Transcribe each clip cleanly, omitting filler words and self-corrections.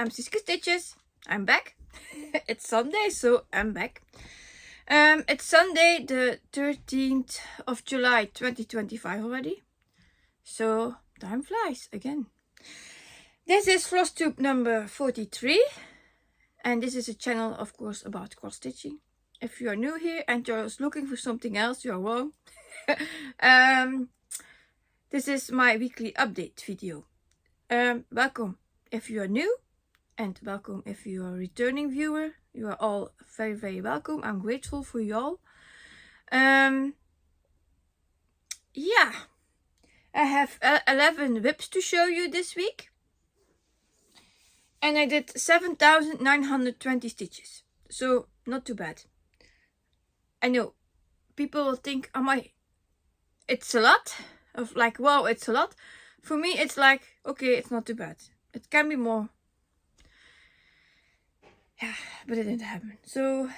I'm Siska Stitches. I'm back. It's Sunday, so I'm back. It's Sunday, the 13th of July 2025 already. So time flies again. This is Flosstube number 43. And this is a channel, of course, about cross stitching. If you are new here and you're looking for something else, you are wrong. This is my weekly update video. Welcome if you are new, and welcome if you are a returning viewer. You are all very, very welcome. I'm grateful for you all. Yeah, I have 11 whips to show you this week. And I did 7,920 stitches. So, not too bad. I know, people will think, it's a lot. Of like, wow, it's a lot. For me, it's like, okay, it's not too bad. It can be more. Yeah, but it didn't happen. So,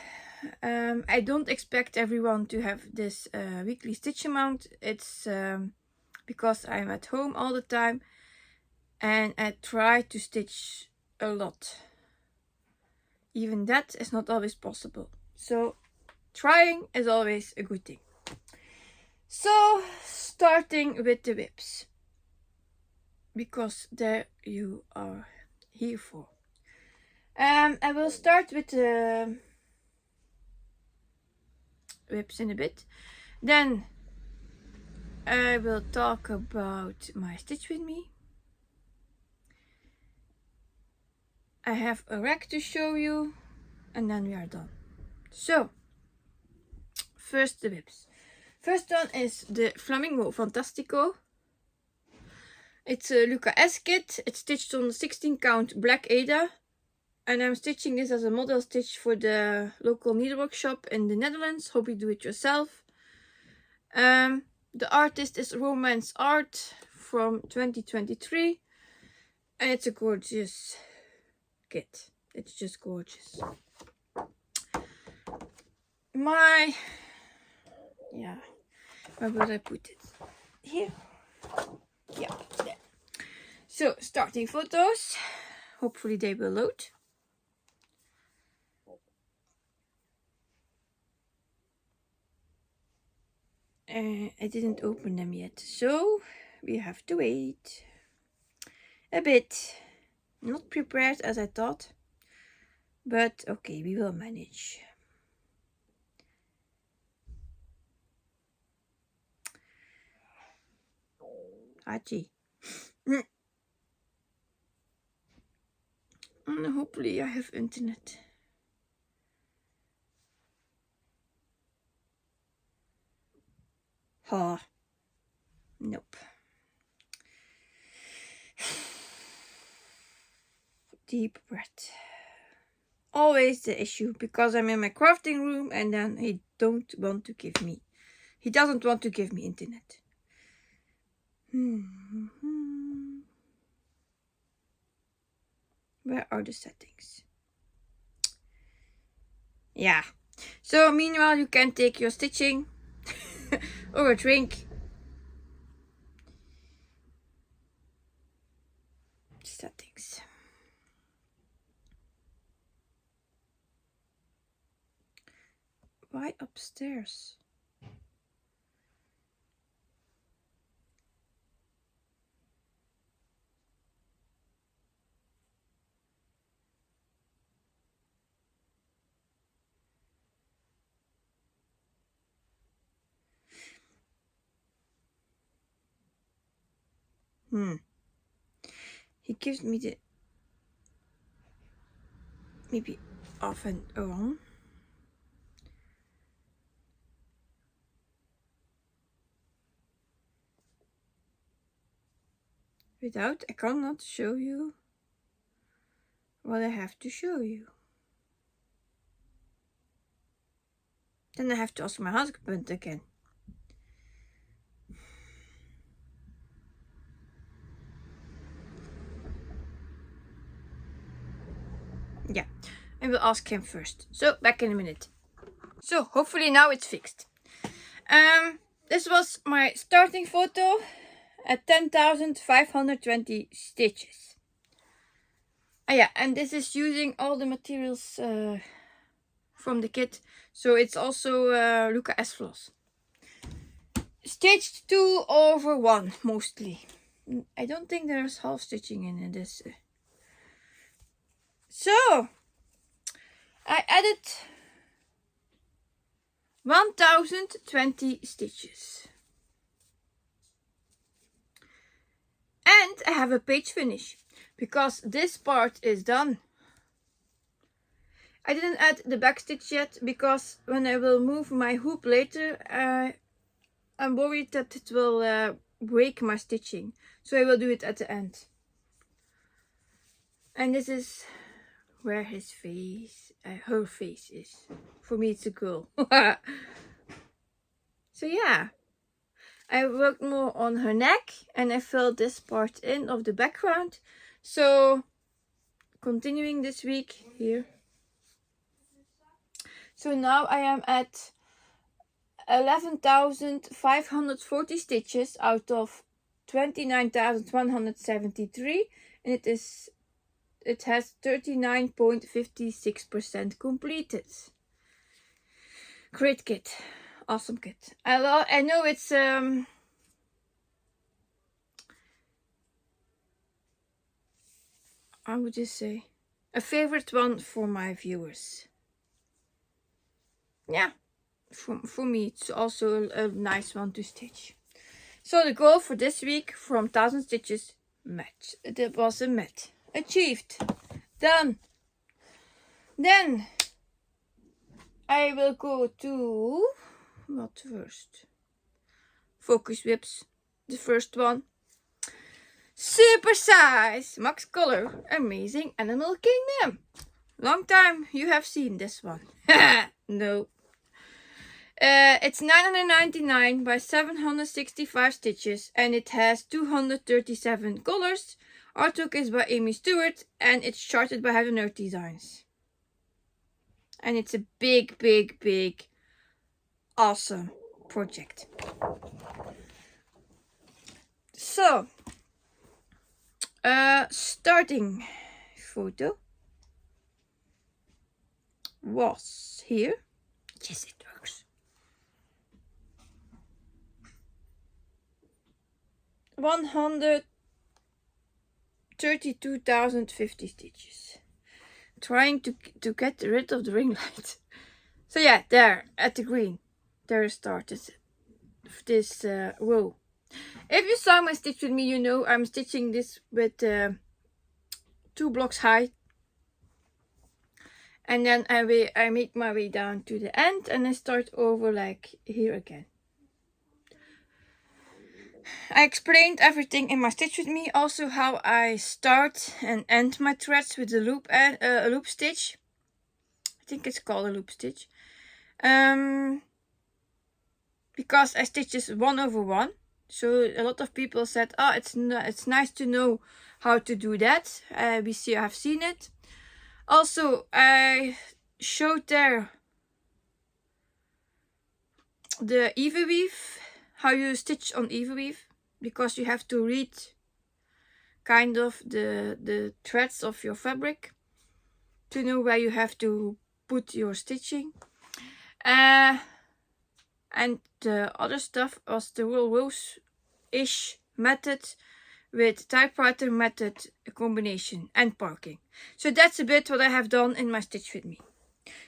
I don't expect everyone to have this weekly stitch amount. It's because I'm at home all the time. And I try to stitch a lot. Even that is not always possible. So, trying is always a good thing. So, starting with the whips. Because there you are here for. I will start with the whips in a bit. Then I will talk about my stitch with me. I have a rack to show you. And then we are done. So, first the whips. First one is the Flamingo Fantastico. It's a Luca S kit. It's stitched on 16 count black Ada. And I'm stitching this as a model stitch for the local needlework shop in the Netherlands. Hobby do it yourself. The artist is Romance Art from 2023. And it's a gorgeous kit. It's just gorgeous. Where would I put it? Here? Yeah, there. So, starting photos. Hopefully they will load. I didn't open them yet, so we have to wait a bit. Not prepared as I thought, but okay, we will manage. Hachi. And hopefully I have internet. Nope. Deep breath. Always the issue, because I'm in my crafting room and then he doesn't want to give me internet. Where are the settings? Yeah. So meanwhile you can take your stitching or a drink. Settings. Why upstairs? He gives me the maybe off and on. Without, I cannot show you what I have to show you. Then I have to ask my husband again. Yeah, I will ask him first. So, back in a minute. So, hopefully now it's fixed. This was my starting photo at 10,520 stitches. Yeah, and this is using all the materials from the kit, so it's also Luca S floss. Stitched 2/1 mostly. I don't think there's half stitching in this. So I added 1020 stitches. And I have a page finish because this part is done. I didn't add the back stitch yet because when I will move my hoop later, I'm worried that it will break my stitching. So I will do it at the end. And this is where his face, her face is. For me, it's a girl. So yeah, I worked more on her neck and I filled this part in of the background. So continuing this week here. So now I am at 11,540 stitches out of 29,173, and it has 39.56% completed. Great kit, awesome kit. I know it's how would you say, a favorite one for my viewers. Yeah, for me it's also a nice one to stitch. So the goal for this week from 1000 stitches met. It was a met. Achieved. Done. Then I will go to what first? Focus whips. The first one. Super size Max Color Amazing Animal Kingdom. Long time you have seen this one. No. It's 999 by 765 stitches and it has 237 colors. Artwork is by Amy Stewart and it's charted by Heather Nerd Designs. And it's a big, big, big, awesome project. So, starting photo was here. Yes, it works. 132,050 stitches. Trying to get rid of the ring light. So yeah, there at the green, there I started this row. If you saw my stitch with me, you know I'm stitching this with 2 blocks high. And then I make my way down to the end and I start over like here again. I explained everything in my stitch with me, also how I start and end my threads with a loop stitch. I think it's called a loop stitch. Because I stitch this 1/1. So a lot of people said, oh, it's nice to know how to do that. I've seen it. Also, I showed there the Eva weave, how you stitch on Eva weave, because you have to read kind of the threads of your fabric to know where you have to put your stitching. And the other stuff was the Will Rose-ish method with typewriter method combination and parking. So that's a bit what I have done in my stitch with me.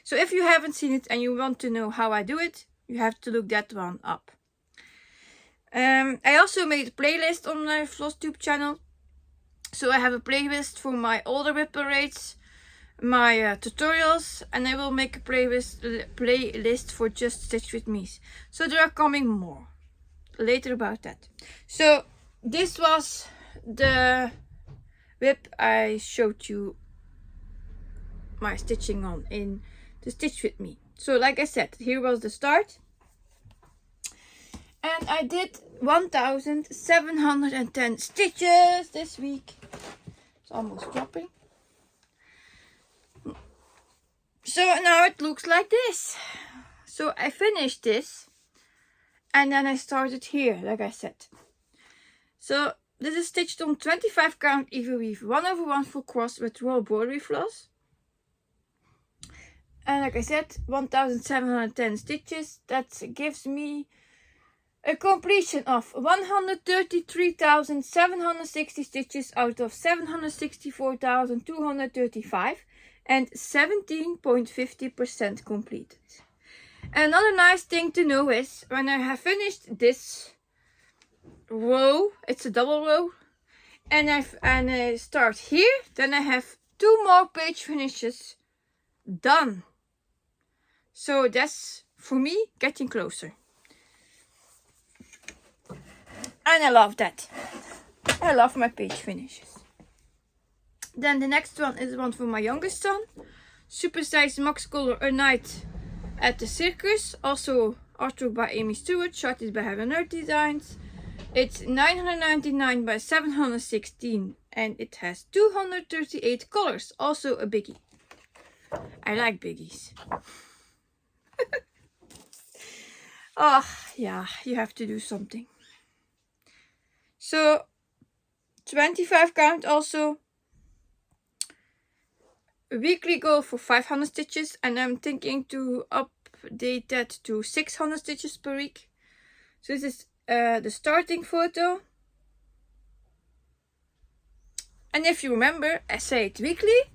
So if you haven't seen it and you want to know how I do it, you have to look that one up. I also made a playlist on my Flosstube channel. So I have a playlist for my older whip parades, my tutorials, and I will make a playlist for just stitch with me. So there are coming more later about that. So this was the whip I showed you my stitching on in the stitch with me. So like I said, here was the start. And I did 1,710 stitches this week. It's almost dropping. So now it looks like this. So I finished this. And then I started here, like I said. So this is stitched on 25 count easy weave 1/1 full cross with roll broderie floss. And like I said, 1710 stitches. That gives me a completion of 133,760 stitches out of 764,235 and 17.50% completed. Another nice thing to know is when I have finished this row, it's a double row, and I start here, then I have 2 more page finishes done. So that's for me getting closer. And I love that. I love my page finishes. Then the next one is one for my youngest son. Supersized Max Color A Night at the Circus. Also artwork by Amy Stewart. Shorted by Heaven Designs. It's 999 by 716. And it has 238 colors. Also a biggie. I like biggies. Oh, yeah. You have to do something. So 25 count also. A weekly goal for 500 stitches, and I'm thinking to update that to 600 stitches per week. So this is the starting photo. And if you remember, I say it weekly.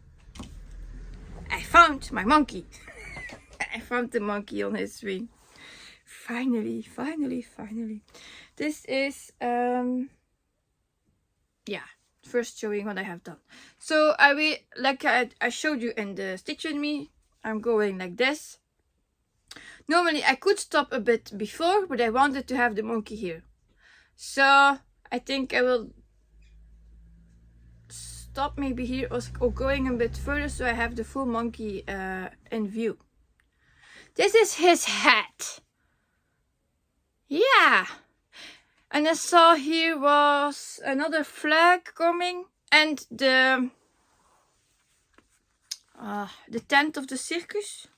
I found my monkey. I found the monkey on his swing. Finally. This is yeah, first showing what I have done. So I will, like I showed you in the Stitch With Me, I'm going like this. Normally I could stop a bit before, but I wanted to have the monkey here. So I think I will stop maybe here or going a bit further so I have the full monkey in view. This is his hat. Yeah. And I saw here was another flag coming and the tent of the circus.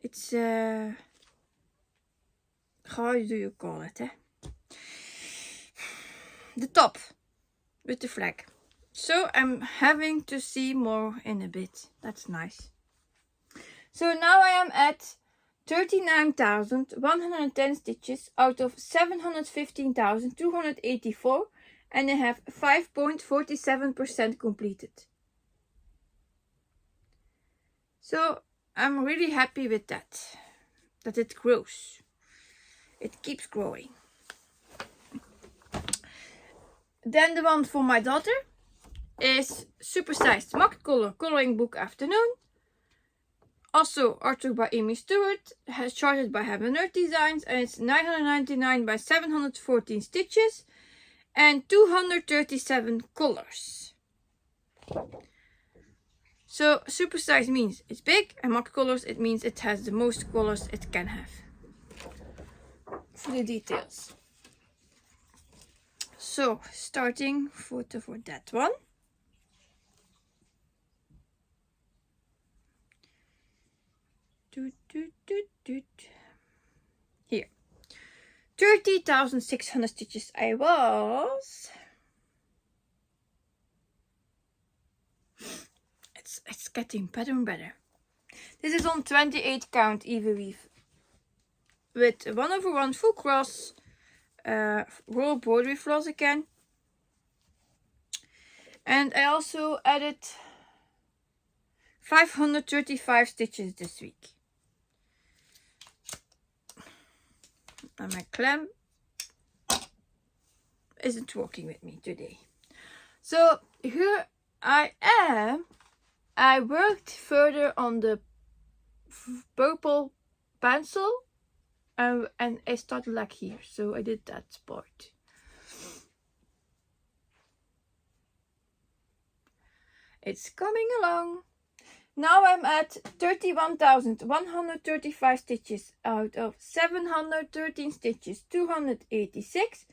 It's how do you call it? The top with the flag. So I'm having to see more in a bit. That's nice. So now I am at 39,110 stitches out of 715,284 and I have 5.47% completed. So I'm really happy with that it grows. It keeps growing. Then the one for my daughter is Supersized Max Color Coloring Book Afternoon. Also artwork by Amy Stewart, has charted by Heaven Designs, and it's 999 by 714 stitches and 237 colors. So supersize means it's big, and Max Colors it means it has the most colors it can have. For the details. So starting photo for that one. Here. 30,600 stitches I was. It's getting better and better. This is on 28 count even weave with 1/1 full cross roll broderie floss again. And I also added 535 stitches this week. And my clamp isn't working with me today. So here I am. I worked further on the purple pencil and I started like here. So I did that part. It's coming along. Now I'm at 31,135 stitches out of 713 stitches, 286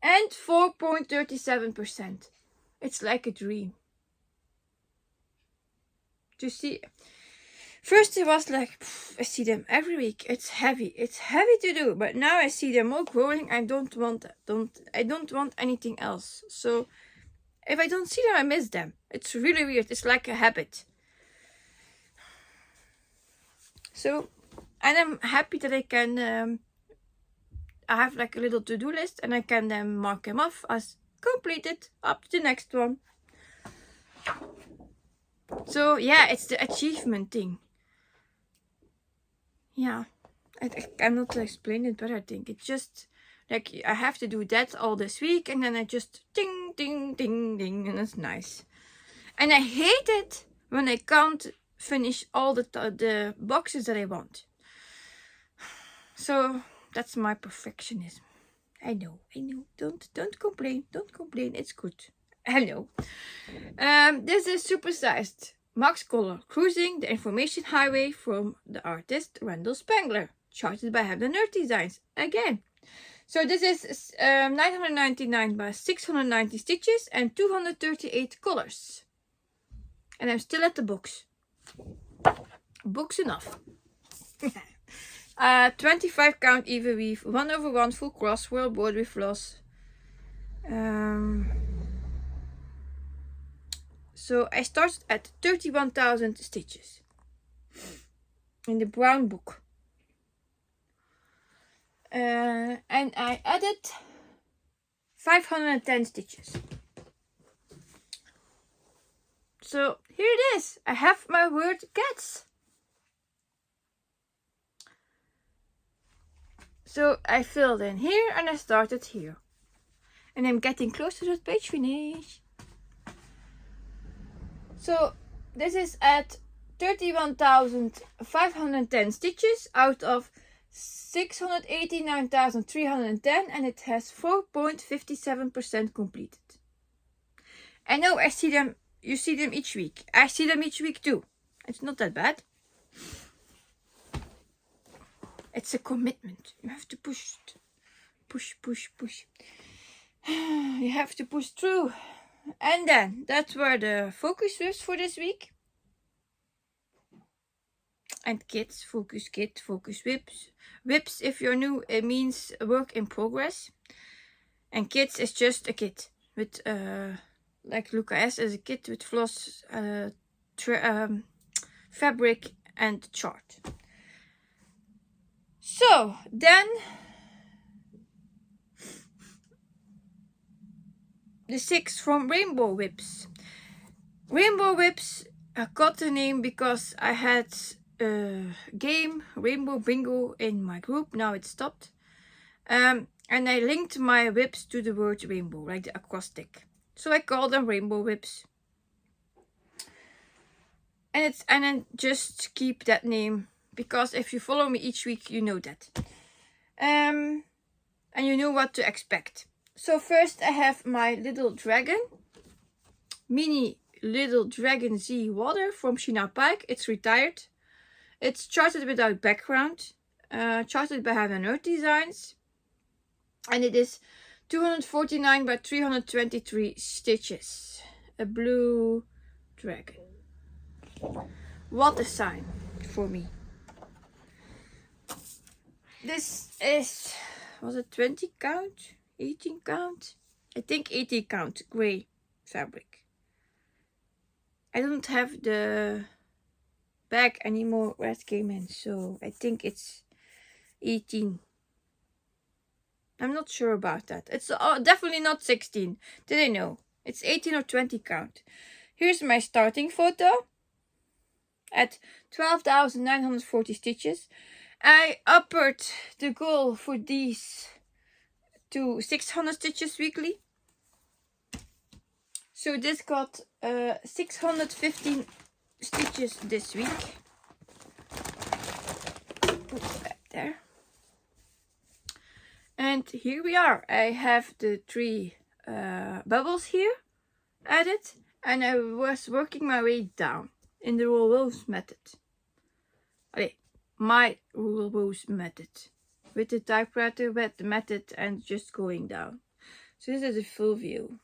and 4.37%. It's like a dream. To see, First it was like, I see them every week. It's heavy to do. But now I see them all growing. I don't want anything else. So if I don't see them, I miss them. It's really weird. It's like a habit. So, and I'm happy that I can, I have like a little to-do list and I can then mark them off as completed up to the next one. So yeah, it's the achievement thing. Yeah, I cannot explain it, but I think it's just like I have to do that all this week, and then I just ding, ding, ding, ding, and it's nice. And I hate it when I can't finish all the boxes that I want. So that's my perfectionism. I know. Don't complain. It's good. Hello. This is supersized Max Color Cruising the Information Highway from the artist Randle Spangler, charted by Have the Nerd Designs again. So this is 999 by 690 stitches and 238 colors. And I'm still at the box. Box enough. 25 count even weave, 1/1 full cross, swirl board with floss. So I started at 31,000 stitches in the brown book. And I added 510 stitches. So here it is. I have my word cats. So I filled in here and I started here. And I'm getting close to the page finish. So this is at 31,510 stitches out of 689,310, and it has 4.57% completed. I know I see them, you see them each week. I see them each week too. It's not that bad. It's a commitment. You have to push it. Push. You have to push through. And then that were the focus whips for this week. And kits, focus kit, focus whips. Whips, if you're new, it means work in progress. And kits is just a kit with, like Luca S is a kit with floss, fabric and chart. So then the 6 from Rainbow Whips. Rainbow Whips got the name because I had a game, Rainbow Bingo, in my group. Now it stopped. And I linked my whips to the word rainbow, like the acrostic. So I called them Rainbow Whips. And then just keep that name, because if you follow me each week, you know that. And you know what to expect. So first I have my little dragon, mini little dragon Z water from Sheena Pike. It's retired. It's charted without background, charted by Have the Nerd Designs, and it is 249 by 323 stitches. A blue dragon. What a sign for me. This is, was it 20 count? 18 count? I think 18 count grey fabric. I don't have the bag anymore where it came in, so I think it's 18. I'm not sure about that. It's definitely not 16. Did I know? It's 18 or 20 count. Here's my starting photo at 12,940 stitches. I uppered the goal for these to 600 stitches weekly. So this got 615 stitches this week. Put that there. And here we are. I have the 3 bubbles here added, and I was working my way down in the roll rows method. Okay, my roll rows method. With the typewriter method and just going down. So this is a full view.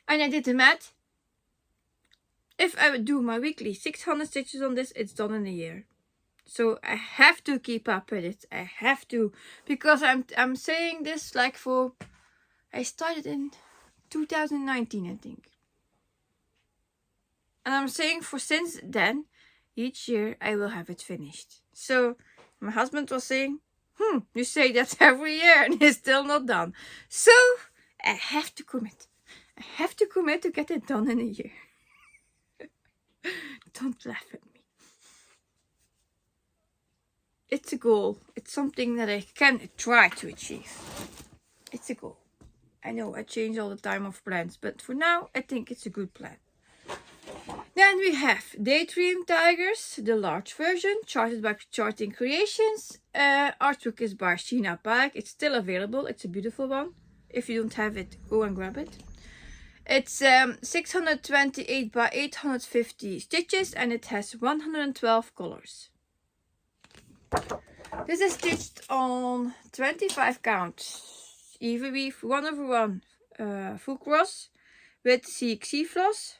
And I did the math. if I would do my weekly 600 stitches on this, it's done in a year. So I have to keep up with it. I have to, because I'm saying this like for, I started in 2019, I think. And I'm saying for since then, each year I will have it finished. So my husband was saying, you say that every year and it's still not done. So I have to commit. I have to commit to get it done in a year. Don't laugh at me. It's a goal. It's something that I can try to achieve. It's a goal. I know I change all the time of plans, but for now I think it's a good plan. Then we have Daydream Tigers, the large version, charted by Charting Creations. Artwork is by Sheena Pike. It's still available. It's a beautiful one. If you don't have it, go and grab it. It's 628 by 850 stitches and it has 112 colors. This is stitched on 25 count even weave 1/1 full cross with CXC floss.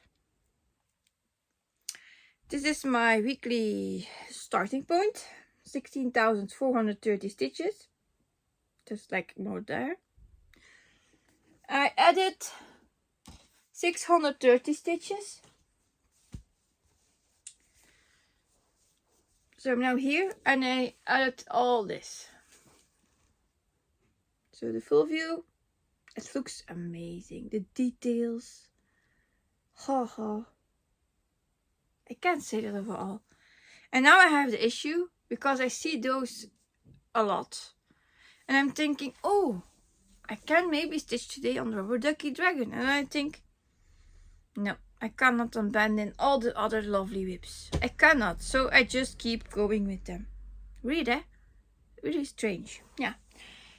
This is my weekly starting point, 16,430 stitches, just like more there. I added 630 stitches. So I'm now here and I added all this. So the full view, it looks amazing. The details, I can't say that overall. And now I have the issue because I see those a lot. And I'm thinking, oh, I can maybe stitch today on the Rubber Ducky Dragon. And I think, no, I cannot abandon all the other lovely whips. I cannot. So I just keep going with them. Really? Really strange. Yeah.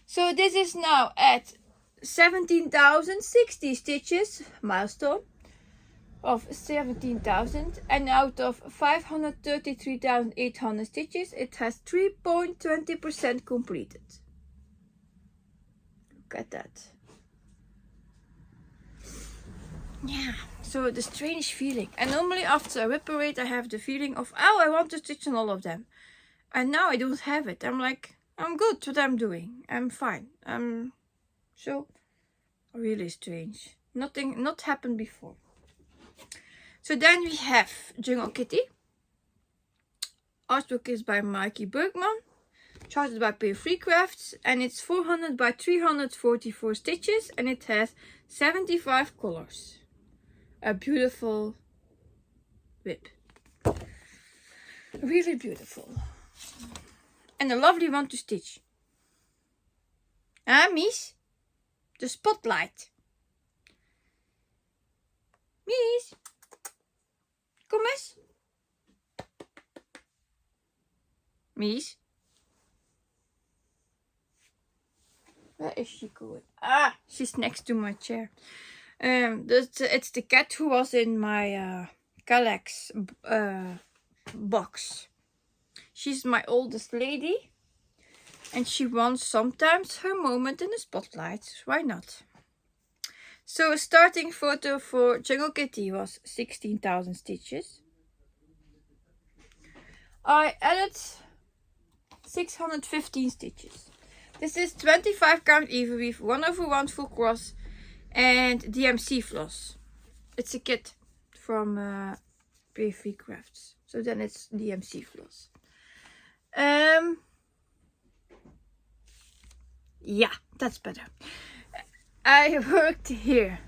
So this is now at 17,060 stitches, milestone of 17,000, and out of 533,800 stitches it has 3.20% completed. Look at that. Yeah, so the strange feeling. And normally after a whip parade I have the feeling of, oh, I want to stitch on all of them, and now I don't have it. I'm like, I'm good what I'm doing, I'm fine. So really strange. Not happened before. So then we have Jungle Kitty. Artwork is by Mikey Bergman, charted by P3 Crafts, and it's 400 by 344 stitches and it has 75 colors. A beautiful whip. Really beautiful. And a lovely one to stitch. Ah, Mies? The spotlight. Mies? Kom eens. Mies? Where is she going? Ah, she's next to my chair. It's the cat who was in my Galax box. She's my oldest lady. And she wants sometimes her moment in the spotlight. Why not? So a starting photo for Jungle Kitty was 16,000 stitches. I added 615 stitches. This is 25 count even weave 1/1 full cross and DMC floss. It's a kit from P3 Crafts. So then it's DMC floss. Yeah, that's better. I worked here.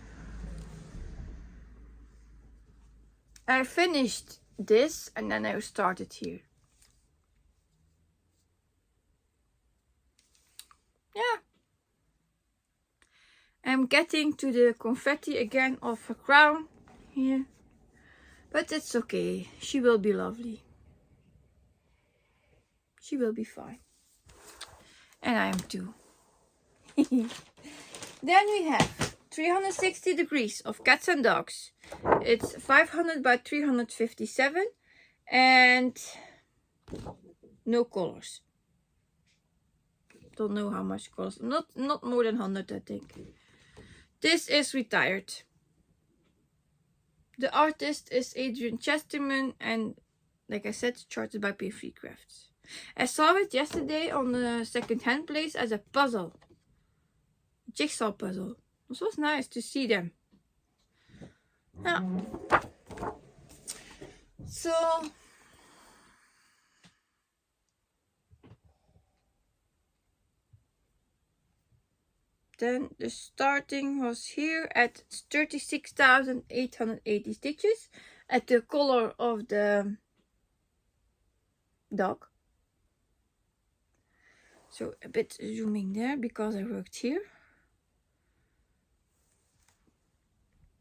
I finished this and then I started here. Yeah. I'm getting to the confetti again of her crown here. But it's okay. She will be lovely. She will be fine. And I am too. Then we have 360 degrees of cats and dogs. It's 500 by 357 and no colors. Don't know how much colors. Not more than 100, I think. This is retired. The artist is Adrian Chesterman, and like I said, charted by P3 Crafts. I saw it yesterday on the second-hand place as a puzzle. Jigsaw puzzle. It was nice to see them. Yeah. So then the starting was here at 36,880 stitches at the color of the dog. So a bit zooming there because I worked here.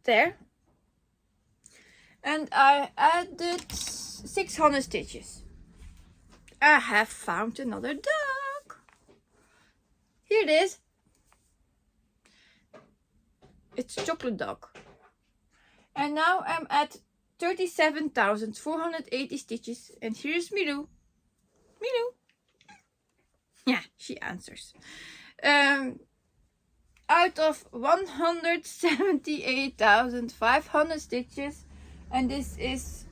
There. And I added 600 stitches. I have found another dog. Here it is. It's chocolate dog. And now I'm at 37,480 stitches. And here's Milou. Milou. Yeah, she answers. Out of 178,500 stitches. And this is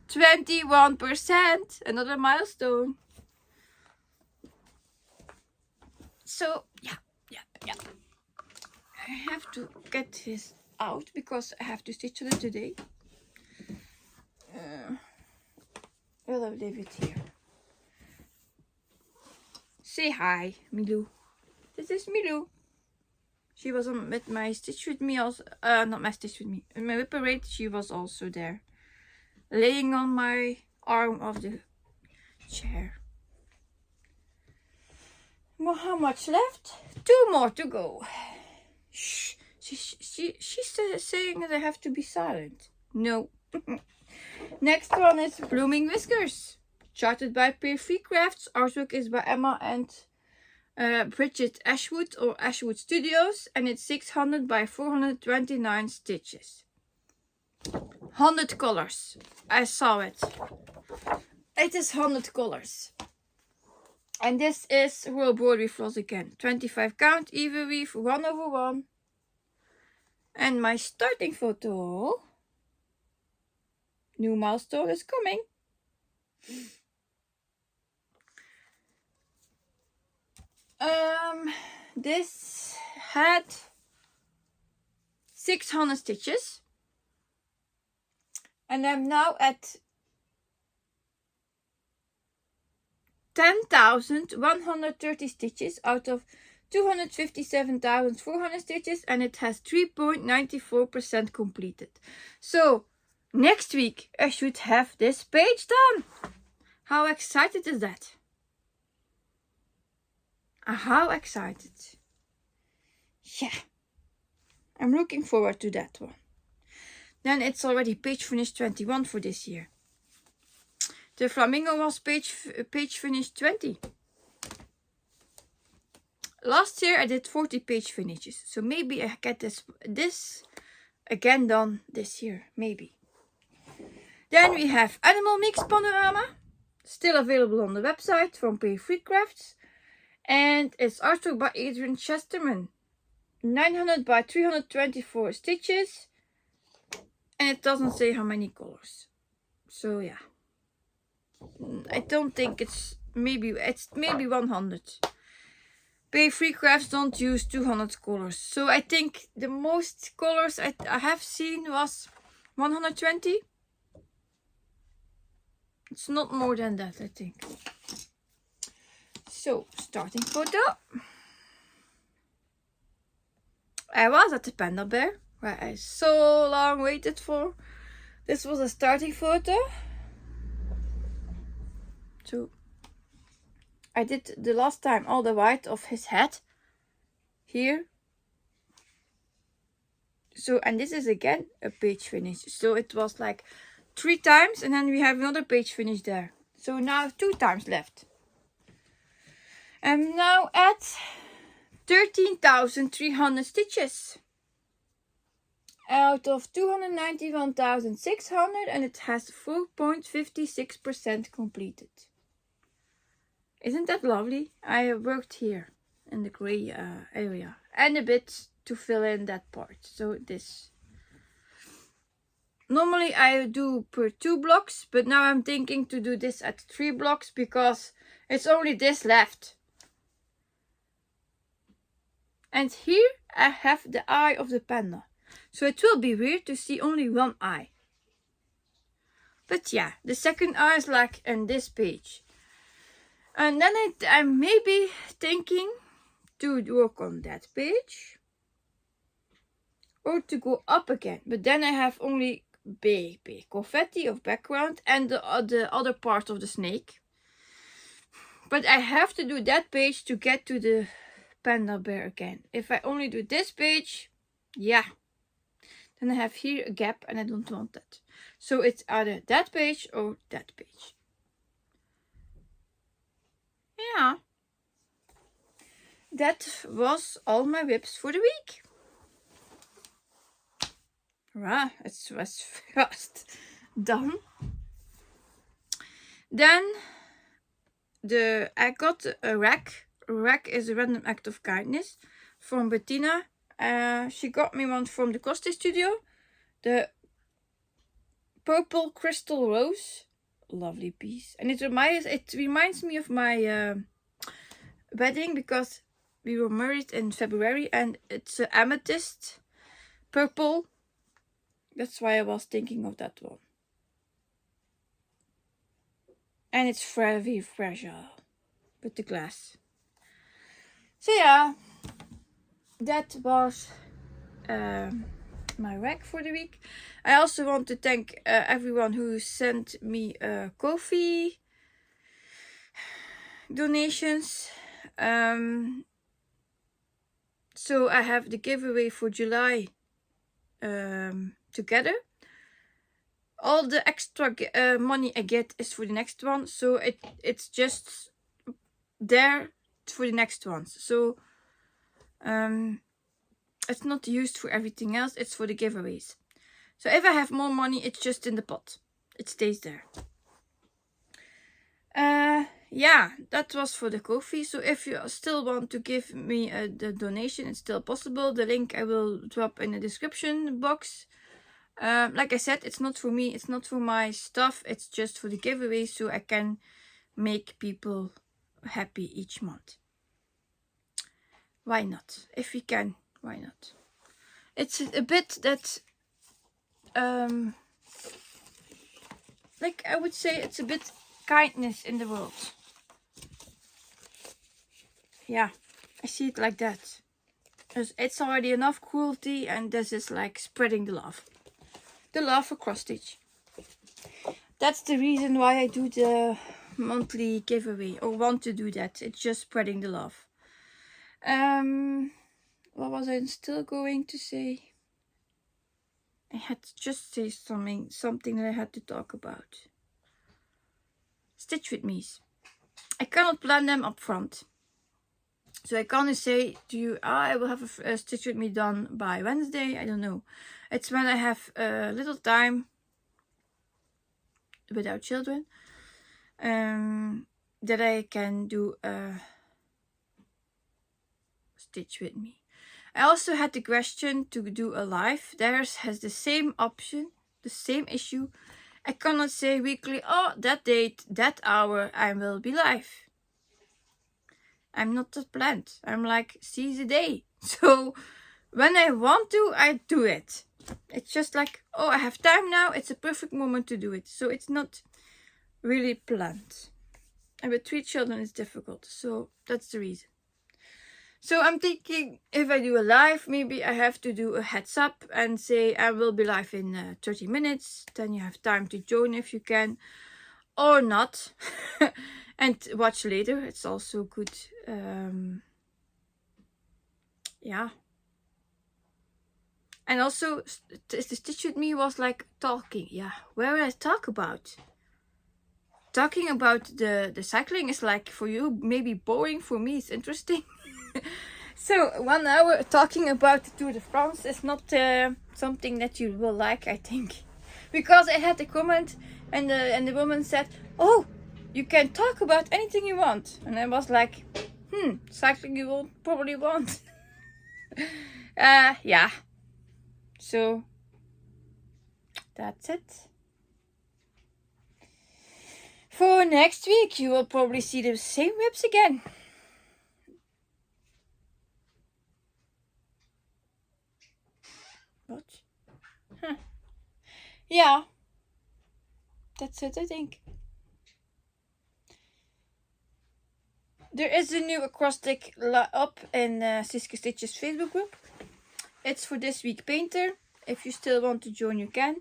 21%. Another milestone. So, yeah. I have to get this out because I have to stitch it today. I'll leave it here. Say hi, Milou. This is Milou. She was on with my stitch with me also. Not my stitch with me. In my whip parade, she was also there, laying on my arm of the chair. Well, how much left? 2 more to go. Shh. She's saying that I have to be silent. No. Next one is Blooming Whiskers. Charted by P3 Crafts. Artwork is by Emma and Bridget Ashwood or Ashwood Studios. And it's 600 by 429 stitches. 100 colors. I saw it. It is 100 colors. And this is royal broderie floss again. 25 count, even weave, 1/1. And my starting photo. New milestone is coming. This had 600 stitches. And I'm now at 10,130 stitches out of 257,400 stitches, and it has 3.94% completed. So next week I should have this page done. How excited is that? How excited. Yeah, I'm looking forward to that one. Then it's already page finish 21 for this year. The Flamingo was page finish 20. Last year I did 40 page finishes. So maybe I get this again done this year. Maybe. Then we have Animal Mix Panorama. Still available on the website from P3 Crafts. And it's artwork by Adrian Chesterman. 900 by 324 stitches. And it doesn't say how many colors. So yeah. I don't think it's maybe 100. P3 Crafts don't use 200 colors. So I think the most colors I have seen was 120. It's not more than that, I think. So, starting photo. I was at the Panda Bear, where I so long waited for. This was a starting photo. So, I did the last time all the white of his head. Here. So, and this is again a page finish. So, it was like 3 times, and then we have another page finish there. So, now 2 times left. I'm now at 13,300 stitches out of 291,600, and it has 4.56% completed. Isn't that lovely? I worked here in the grey area and a bit to fill in that part. So this. normally I do per 2 blocks, but now I'm thinking to do this at 3 blocks because it's only this left. And here I have the eye of the panda. So it will be weird to see only one eye. But yeah, the second eye is like in this page. And then I'm maybe thinking to work on that page. Or to go up again. But then I have only big confetti of background and the other part of the snake. But I have to do that page to get to the panda bear again. If I only do this page, yeah, then I have here a gap and I don't want that. So it's either that page or that page. Yeah, that was all my whips for the week. Right, it was fast done. Then I got a rack. A rack is a random act of kindness from Bettina. She got me one from the Kofi studio. The purple crystal rose. Lovely piece. And it reminds me of my wedding because we were married in February and it's amethyst purple. That's why I was thinking of that one. And it's very fragile with the glass. So yeah, that was my rack for the week. I also want to thank everyone who sent me Kofi donations. So I have the giveaway for July together. All the extra money I get is for the next one, so it's just there for the next ones. So it's not used for everything else, it's for the giveaways. So if I have more money, it's just in the pot. It stays there. Yeah, that was for the Kofi. So if you still want to give me the donation, it's still possible. The link I will drop in the description box. Like I said, it's not for me, it's not for my stuff, it's just for the giveaway so I can make people happy each month. Why not? If we can, why not? It's a bit that like I would say it's a bit kindness in the world. Yeah, I see it like that. It's already enough cruelty and this is like spreading the love. The love for cross stitch. That's the reason why I do the monthly giveaway or want to do that. It's just spreading the love. What was I still going to say? I had to just say something that I had to talk about. Stitch with me's. I cannot plan them up front. So I can't say to you, I will have a stitch with me done by Wednesday. I don't know. It's when I have a little time without children that I can do a stitch with me. I also had the question to do a live. Theirs has the same option, the same issue. I cannot say weekly, oh, that date, that hour, I will be live. I'm not that planned. I'm like, seize the day. So when I want to, I do it. It's just like, oh, I have time now. It's a perfect moment to do it. So it's not really planned. And with 3 children, it's difficult. So that's the reason. So I'm thinking if I do a live, maybe I have to do a heads up and say I will be live in 30 minutes. Then you have time to join if you can or not. And watch later. It's also good. Yeah. And also the stitch with me was like talking. Yeah. Where would I talk about? Talking about the cycling is like for you maybe boring. For me it's interesting. So 1 hour talking about the Tour de France is not something that you will like, I think. Because I had a comment and the woman said, oh, you can talk about anything you want. And I was like, cycling you will probably want. Yeah. So that's it. For next week, you will probably see the same whips again. What? Huh. Yeah. That's it, I think. There is a new acrostic up in Siska Stitch's Facebook group. It's for this week painter. If you still want to join, you can.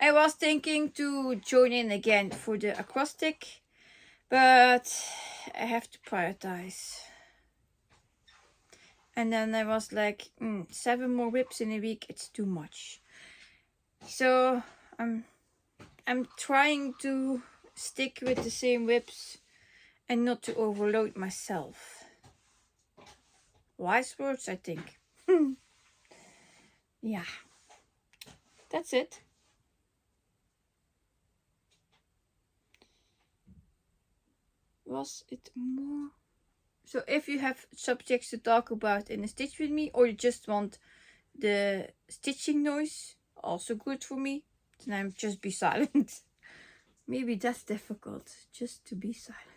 I was thinking to join in again for the acrostic, but I have to prioritize. And then I was like, 7 more whips in a week, it's too much. So I'm trying to stick with the same whips and not to overload myself. Wise words, I think. Yeah, that's it. Was it more? So if you have subjects to talk about in a stitch with me, or you just want the stitching noise, also good for me, then I'm just be silent. Maybe that's difficult, just to be silent.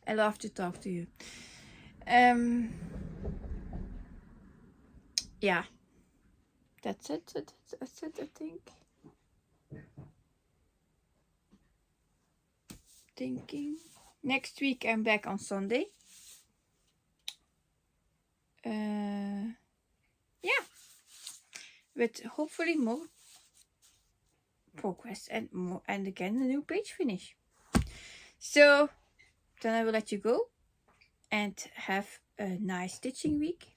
I love to talk to you. Yeah, that's it. That's it, I think. Thinking. Next week I'm back on Sunday. Yeah, with hopefully more progress and more, and again a new page finish. So then I will let you go and have a nice stitching week.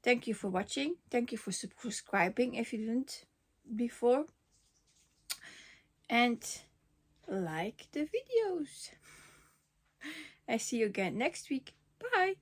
Thank you for watching. Thank you for subscribing if you didn't before, and like the videos. I see you again next week. Bye.